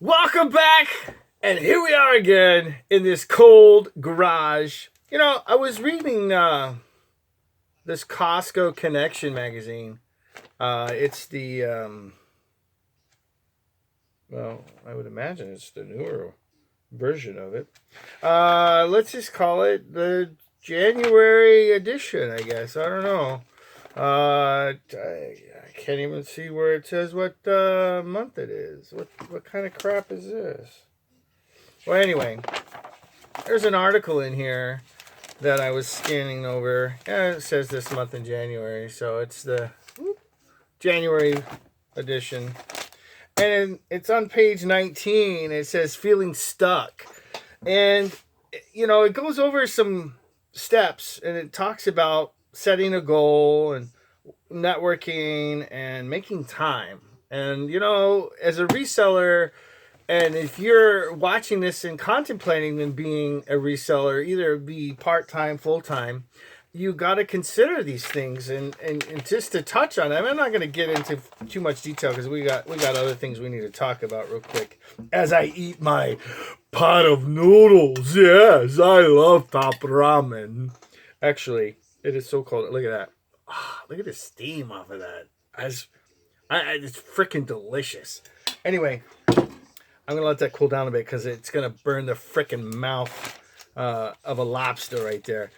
Welcome back, and here we are again in this cold garage. I was reading this Costco Connection magazine. It's well, I would imagine it's the newer version of it. Let's just call it the January edition, I guess. I don't know. I can't even see where it says what month it is. What kind of crap is this? Well, anyway, there's an article in here that I was scanning over. Yeah, it says this month in January, so it's the January edition. And it's on page 19. It says feeling stuck. And, it goes over some steps and it talks about setting a goal and networking and making time. And, as a reseller, and if you're watching this and contemplating in being a reseller, either be part-time, full-time, you got to consider these things. And just to touch on them, I'm not going to get into too much detail because we got other things we need to talk about real quick as I eat my pot of noodles. Yes, I love top ramen. Actually, it is so cold. Look at that. Oh, look at the steam off of that. It's freaking delicious. Anyway, I'm going to let that cool down a bit because it's going to burn the freaking mouth of a lobster right there.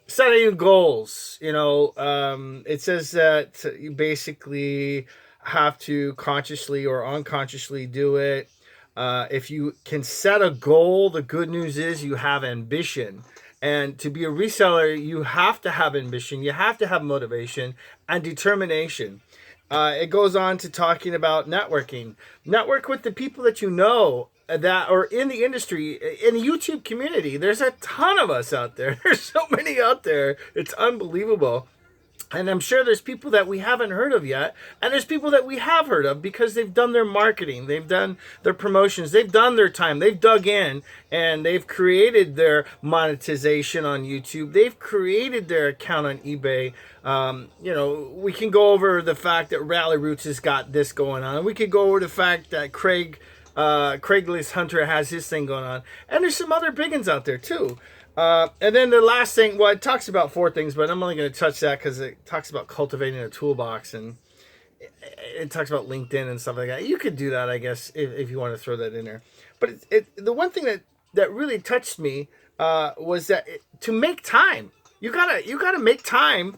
Setting goals. It says that you basically have to consciously or unconsciously do it. If you can set a goal, the good news is you have ambition. And to be a reseller, you have to have ambition, you have to have motivation and determination. It goes on to talking about networking. Network with the people that you know that are in the industry, in the YouTube community. There's a ton of us out there. There's so many out there. It's unbelievable. And I'm sure there's people that we haven't heard of yet. And there's people that we have heard of because they've done their marketing. They've done their promotions. They've done their time. They've dug in and they've created their monetization on YouTube. They've created their account on eBay. We can go over the fact that Rally Roots has got this going on. We could go over the fact that Craigslist Hunter has his thing going on. And there's some other big ones out there too. And then the last thing, well, it talks about 4 things, but I'm only going to touch that because it talks about cultivating a toolbox and it talks about LinkedIn and stuff like that. You could do that, I guess, if you want to throw that in there. But the one thing that really touched me was that to make time, you gotta make time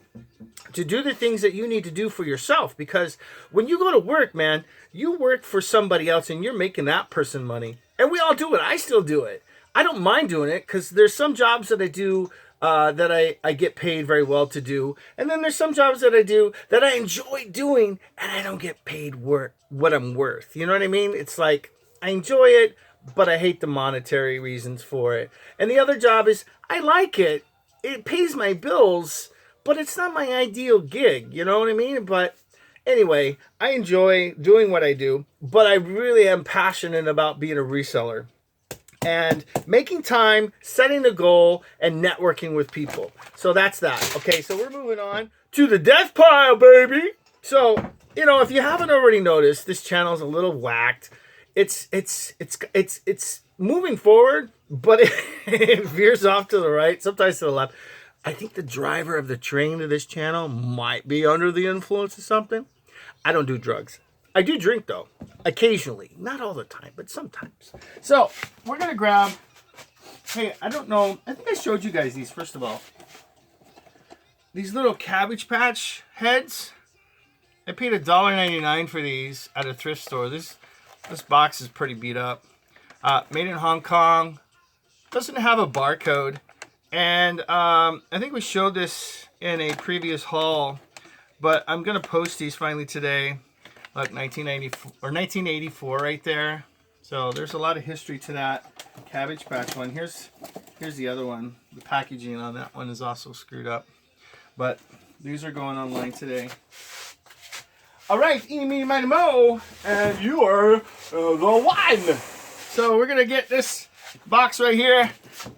to do the things that you need to do for yourself. Because when you go to work, man, you work for somebody else and you're making that person money. And we all do it. I still do it. I don't mind doing it because there's some jobs that I do that I get paid very well to do. And then there's some jobs that I do that I enjoy doing and I don't get paid what I'm worth. You know what I mean? It's like I enjoy it, but I hate the monetary reasons for it. And the other job is I like it. It pays my bills, but it's not my ideal gig. You know what I mean? But anyway, I enjoy doing what I do, but I really am passionate about being a reseller. And making time, setting a goal, and networking with people. So that's that. Okay, so we're moving on to the death pile, baby. So, if you haven't already noticed, this channel is a little whacked. It's moving forward, but it veers off to the right, sometimes to the left. I think the driver of the train to this channel might be under the influence of something. I don't do drugs. I do drink, though, occasionally. Not all the time, but sometimes. So, we're going to grab... Hey, I don't know. I think I showed you guys these, first of all. These little Cabbage Patch heads. I paid $1.99 for these at a thrift store. This box is pretty beat up. Made in Hong Kong. Doesn't have a barcode. And I think we showed this in a previous haul. But I'm going to post these finally today. Look, 1994 or 1984 right there. So there's a lot of history to that Cabbage Patch one. Here's the other one. The packaging on that one is also screwed up. But these are going online today. All right, eeny, meeny, miny, mo, and you are the one. So we're gonna get this box right here,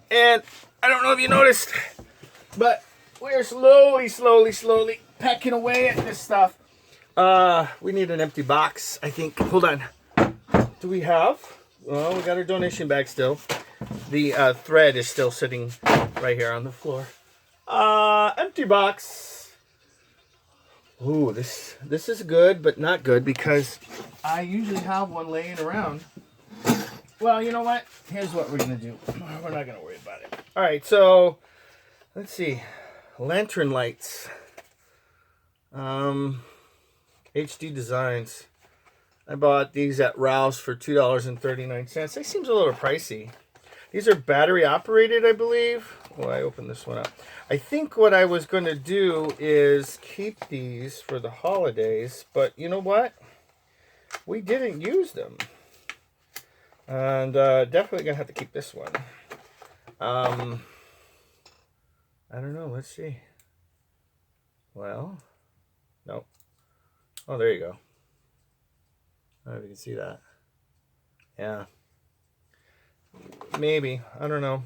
and I don't know if you noticed, but we're slowly pecking away at this stuff. We need an empty box, I think. Hold on. do we have? Well, we got our donation bag still. The thread is still sitting right here on the floor. Empty box. Ooh, this is good, but not good because I usually have one laying around. Well, you know what? Here's what we're gonna do. We're not gonna worry about it. All right, so let's see. Lantern lights. HD Designs. I bought these at Rouse for $2.39. They seems a little pricey. These are battery operated, I believe. Oh, I opened this one up. I think what I was going to do is keep these for the holidays, but you know what? We didn't use them. And definitely going to have to keep this one. I don't know. Let's see. Well, nope. Oh, there you go. I don't know if you can see that. Yeah. Maybe. I don't know.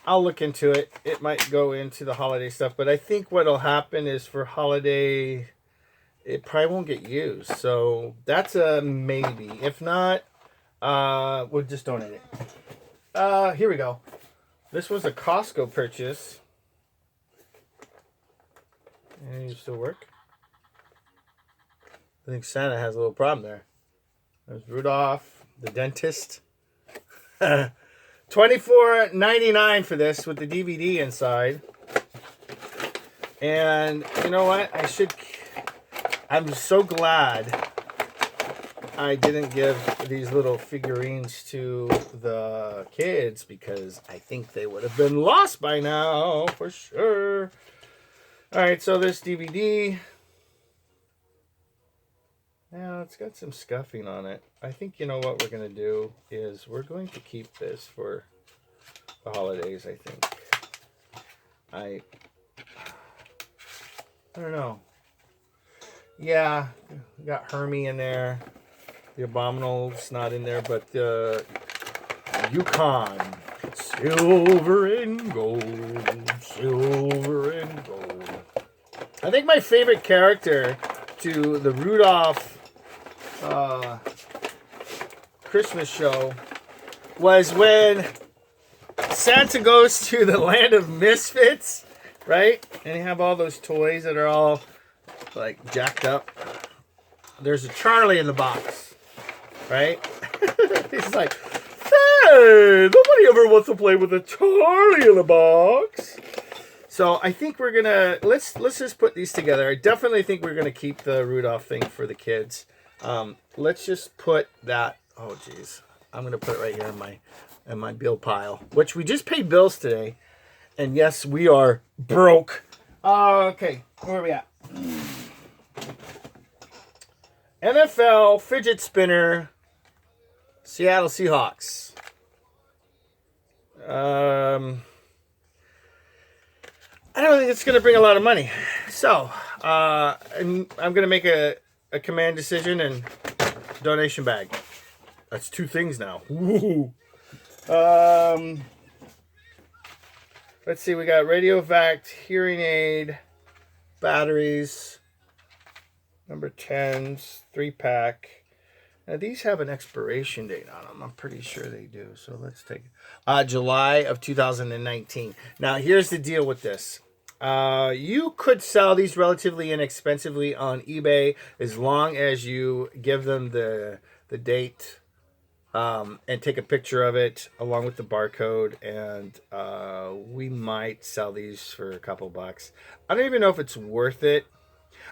I'll look into it. It might go into the holiday stuff. But I think what'll happen is for holiday, it probably won't get used. So that's a maybe. If not, we'll just donate it. Here we go. This was a Costco purchase. And you still work? I think Santa has a little problem there. There's Rudolph, the dentist. $24.99 for this with the DVD inside. And you know what? I'm so glad I didn't give these little figurines to the kids because I think they would have been lost by now for sure. All right, so this DVD. Now, it's got some scuffing on it. I think you know what we're going to do is we're going to keep this for the holidays, I think. I don't know. Yeah, we got Hermie in there. The Abominable's not in there, but the Yukon. Silver and gold, silver and gold. I think my favorite character to the Rudolph Christmas show was when Santa goes to the land of misfits, right? And you have all those toys that are all like jacked up. There's a Charlie in the box, right? He's like, hey, nobody ever wants to play with a Charlie in the box. So I think we're gonna let's just put these together. I definitely think we're gonna keep the Rudolph thing for the kids. Let's just put that. Oh geez, I'm gonna put it right here in my bill pile, which we just paid bills today, and yes, we are broke. Okay, where are we at? NFL fidget spinner, Seattle Seahawks. I don't think it's going to bring a lot of money. So, I'm going to make a command decision and donation bag. That's two things now. Woo. Let's see. We got RadioVac, hearing aid, batteries, number 10s, 3-pack. Now, these have an expiration date on them. I'm pretty sure they do. So, let's take it. July of 2019. Now, here's the deal with this. You could sell these relatively inexpensively on eBay as long as you give them the date and take a picture of it along with the barcode. And we might sell these for a couple bucks. I don't even know if it's worth it.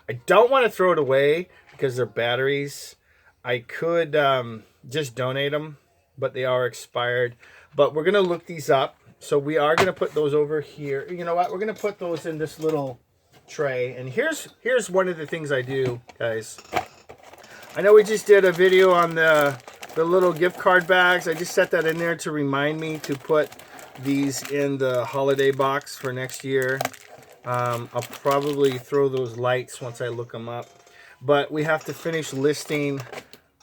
I don't want to throw it away because they're batteries. I could just donate them, but they are expired. But we're going to look these up. So we are going to put those over here. You know what? We're going to put those in this little tray. And here's one of the things I do, guys. I know we just did a video on the little gift card bags. I just set that in there to remind me to put these in the holiday box for next year. I'll probably throw those lights once I look them up. But we have to finish listing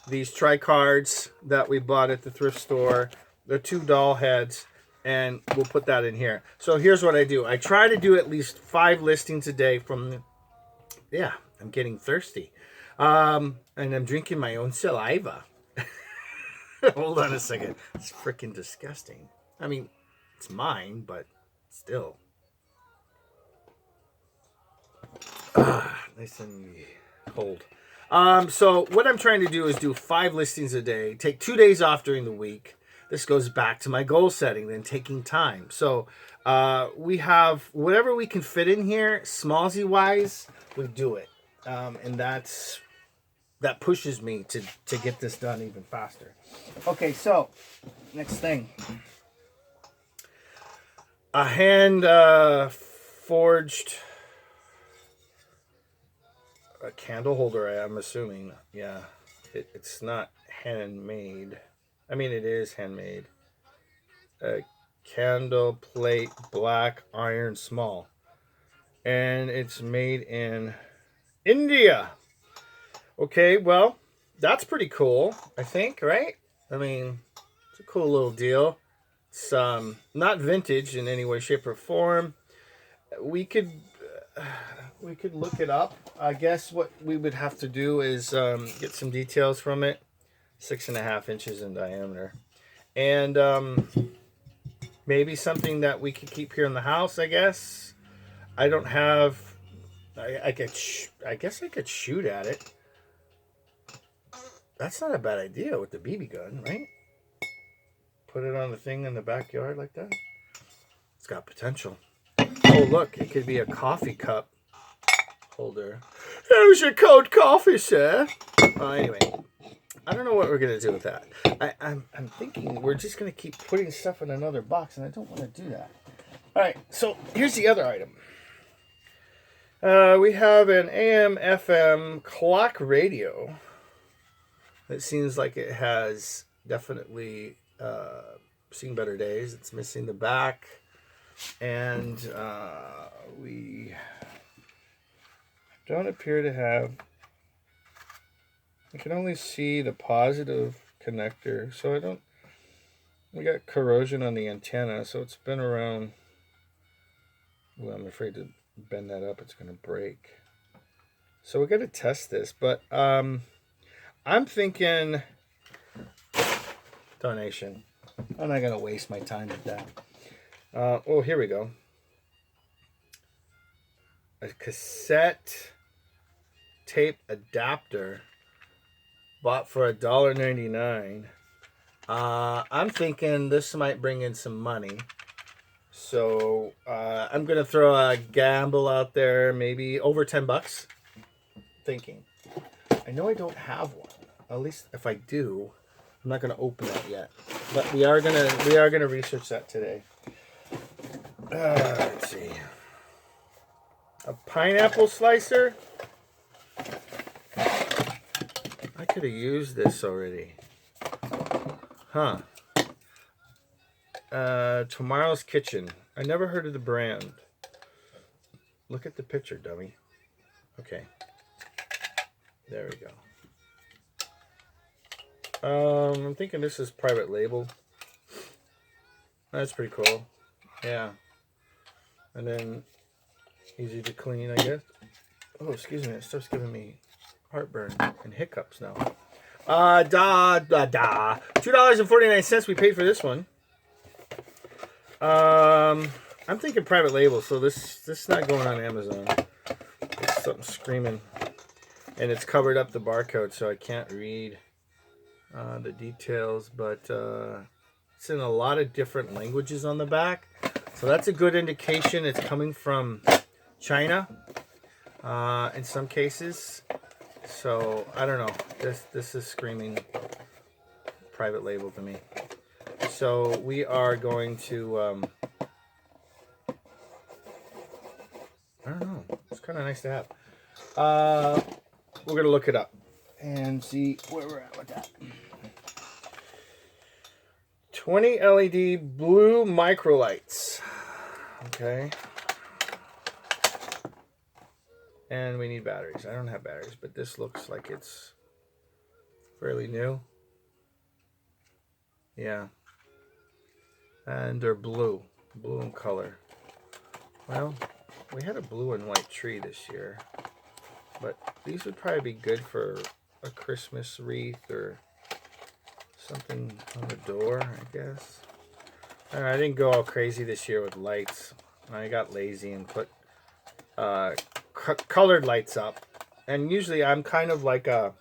these tri-cards that we bought at the thrift store. They're 2 doll heads. And we'll put that in here. So here's what I do. I try to do at least 5 listings a day from... Yeah, I'm getting thirsty. And And I'm drinking my own saliva. Hold on a second. It's freaking disgusting. I mean, it's mine, but still. Nice and cold. So what I'm trying to do is do 5 listings a day, take 2 days off during the week. This goes back to my goal setting, then taking time. So we have whatever we can fit in here, smallsy wise, we do it. And that pushes me to get this done even faster. Okay, so next thing. A hand forged a candle holder, I'm assuming. Yeah, it's not handmade. I mean, it is handmade. A candle plate, black iron, small. And it's made in India. Okay, well, that's pretty cool, I think, right? I mean, it's a cool little deal. It's not vintage in any way, shape, or form. We could look it up. I guess what we would have to do is get some details from it. 6.5 inches in diameter, and maybe something that we could keep here in the house. I guess I don't have. I guess I could shoot at it. That's not a bad idea with the BB gun, right? Put it on the thing in the backyard like that. It's got potential. Oh, look, it could be a coffee cup holder. Here's your cold coffee, sir. Anyway, I don't know what we're going to do with that. I'm thinking we're just going to keep putting stuff in another box, and I don't want to do that. All right, so here's the other item. We have an AM/FM clock radio. It seems like it has definitely seen better days. It's missing the back. And we don't appear to have... I can only see the positive connector. So I don't... We got corrosion on the antenna. So it's been around... Well, I'm afraid to bend that up. It's going to break. So we got to test this. But... I'm thinking donation. I'm not going to waste my time with that. Oh, here we go. A cassette tape adapter bought for $1.99. I'm thinking this might bring in some money. So I'm going to throw a gamble out there, maybe over $10. Thinking. I know I don't have one. At least if I do, I'm not going to open that yet. But we are gonna research that today. Let's see. A pineapple slicer. I could have used this already. Huh. Tomorrow's Kitchen. I never heard of the brand. Look at the picture, dummy. Okay. There we go. I'm thinking this is private label. That's pretty cool. Yeah. And then easy to clean, I guess. Oh, excuse me. It starts giving me heartburn and hiccups now. $2.49 we paid for this one. I'm thinking private label, so this is not going on Amazon. It's something screaming. And it's covered up the barcode, so I can't read the details, but it's in a lot of different languages on the back. So that's a good indication it's coming from China in some cases. So I don't know. This is screaming private label to me. So we are going to I don't know. It's kind of nice to have. We're going to look it up and see where we're at with that. 20 LED blue micro lights. Okay. And we need batteries. I don't have batteries, but this looks like it's fairly new. Yeah. And they're blue in color. Well, we had a blue and white tree this year, but these would probably be good for a Christmas wreath or something on the door, I guess. I didn't go all crazy this year with lights. I got lazy and put colored lights up. And usually I'm kind of like a...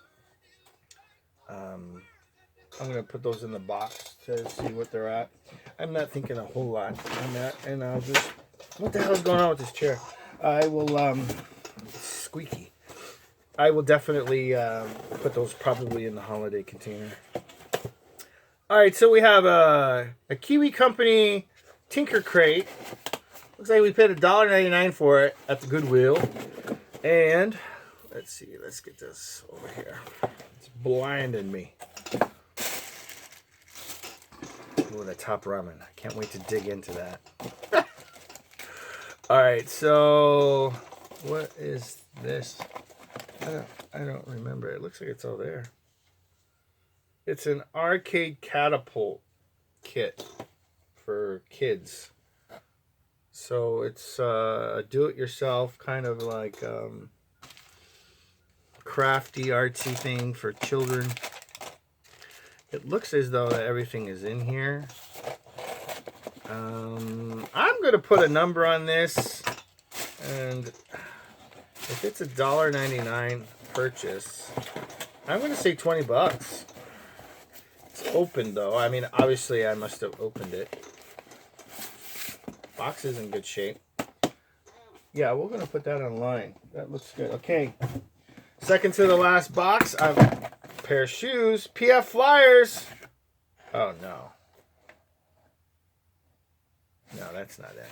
I'm going to put those in the box to see what they're at. I'm not thinking a whole lot on that. And I'll just... What the hell is going on with this chair? I will... It's squeaky. I will definitely put those probably in the holiday container. Alright, so we have a Kiwi Company Tinker Crate. Looks like we paid $1.99 for it at the Goodwill. And... Let's see. Let's get this over here. It's blinding me. Ooh, the top ramen. I can't wait to dig into that. Alright, so what is this? I don't remember. It looks like it's all there. It's an arcade catapult kit for kids. So it's a do-it-yourself kind of like crafty, artsy thing for children. It looks as though everything is in here. I'm going to put a number on this. And if it's $1.99 purchase, I'm going to say 20 bucks. It's open though. I mean, obviously I must have opened it. Box is in good shape. Yeah, we're going to put that online. That looks good. Okay. Second to the last box, I've a pair of shoes. PF Flyers. Oh, no. No, that's not it.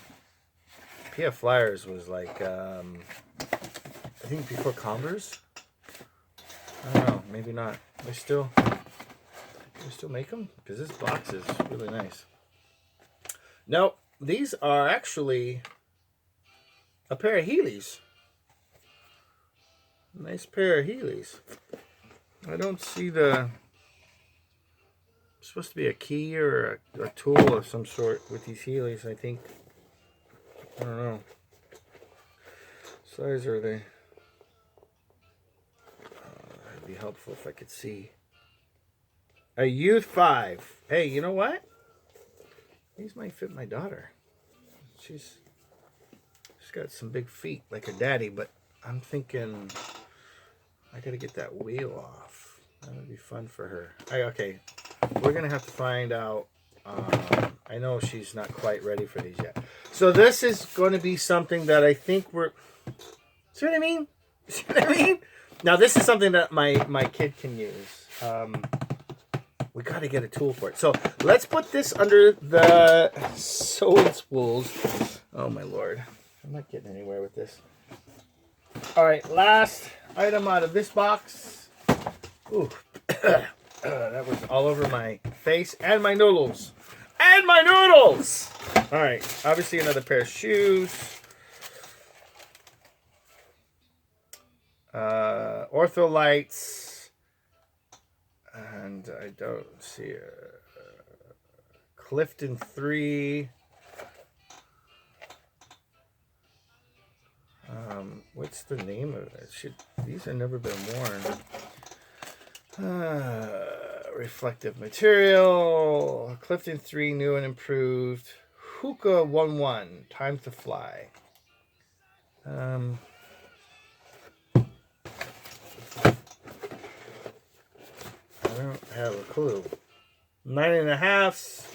PF Flyers was like, I think before Converse. I don't know. Maybe not. They still make them? Because this box is really nice. No, these are actually a pair of Heelys. Nice pair of Heelys. I don't see the... It's supposed to be a key or a tool of some sort with these Heelys, I think. I don't know. Size are they? That'd be helpful if I could see. A Youth 5. Hey, you know what? These might fit my daughter. She's got some big feet like her daddy, but I'm thinking... I gotta get that wheel off. That would be fun for her. Okay, we're gonna have to find out. I know she's not quite ready for these yet. So this is going to be something that I think we're... See what I mean? See what I mean? Now this is something that my kid can use. We got to get a tool for it. So let's put this under the sewing spools. Oh my lord. I'm not getting anywhere with this. Alright, last item out of this box. Ooh. That was all over my face and my noodles. And my noodles! Alright, obviously another pair of shoes. Ortholights. And I don't see a Clifton 3. What's the name of it? These have never been worn. Reflective material. Clifton 3, new and improved. Hookah 1-1, time to fly. I don't have a clue. 9.5.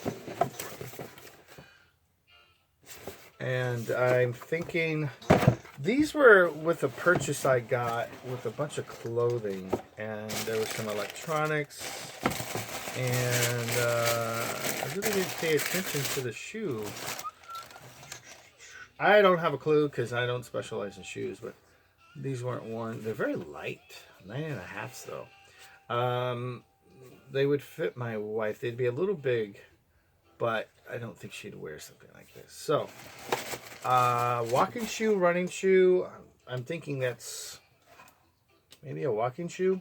And I'm thinking these were with a purchase I got with a bunch of clothing, and there was some electronics, and I really didn't pay attention to the shoe. I don't have a clue because I don't specialize in shoes, but these weren't worn. They're very light, 9.5 though. They would fit my wife. They'd be a little big, but I don't think she'd wear something like this. So, walking shoe, running shoe. I'm thinking that's maybe a walking shoe.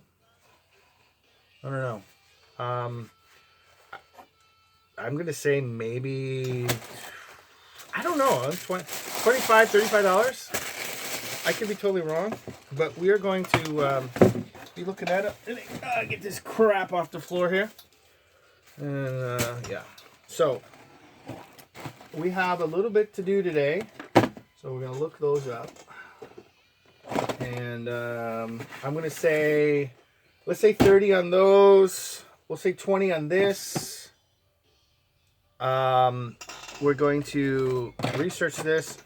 I don't know. I'm going to say maybe, I don't know, $25, $35. I could be totally wrong, but we are going to be looking at it. Get this crap off the floor here. And yeah. So we have a little bit to do today. So we're going to look those up. And I'm going to say, let's say 30 on those. We'll say 20 on this. We're going to research this.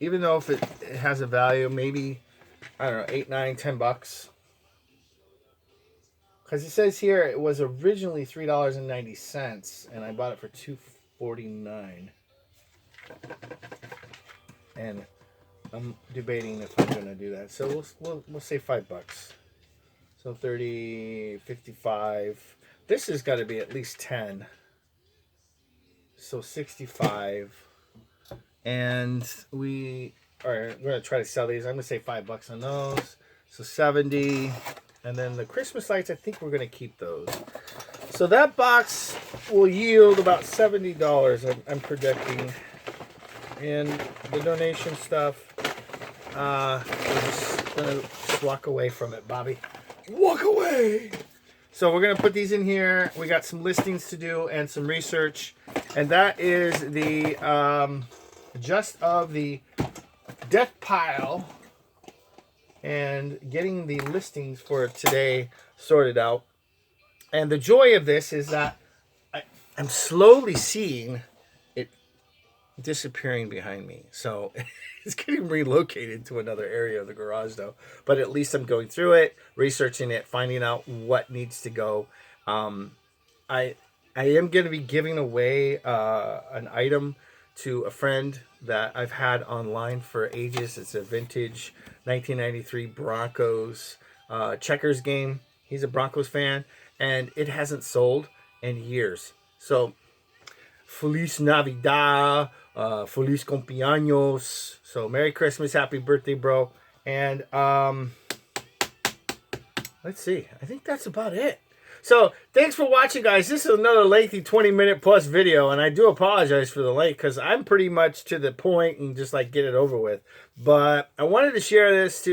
Even though if it has a value, maybe, I don't know, $8, $9, $10. Because it says here it was originally $3.90, and I bought it for $2.49. And I'm debating if I'm going to do that. So we'll say $5. So 30, 55. This has got to be at least 10. So 65. And we are going to try to sell these. I'm going to say $5 on those. So 70. And then the Christmas lights, I think we're going to keep those. So that box will yield about $70, I'm projecting. And the donation stuff, we're just going to walk away from it, Bobby. Walk away! So we're going to put these in here. We got some listings to do and some research. And that is the just of the death pile and getting the listings for today sorted out. And the joy of this is that I'm slowly seeing it disappearing behind me. So it's getting relocated to another area of the garage though. But at least I'm going through it, researching it, finding out what needs to go. I am going to be giving away an item to a friend that I've had online for ages. It's a vintage 1993 Broncos checkers game. He's a Broncos fan, and it hasn't sold in years. So, Feliz Navidad, Feliz Cumpleaños. So, Merry Christmas, Happy Birthday, bro. And let's see. I think that's about it. So, thanks for watching, guys. This is another lengthy 20-minute plus video, and I do apologize for the length because I'm pretty much to the point and just like get it over with. But I wanted to share this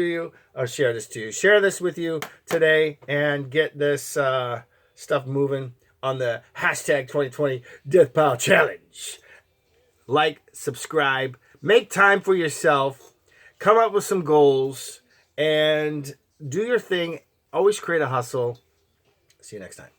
with you today and get this stuff moving on the hashtag 2020 Death Pile Challenge. Like, subscribe, make time for yourself, come up with some goals, and do your thing. Always create a hustle. See you next time.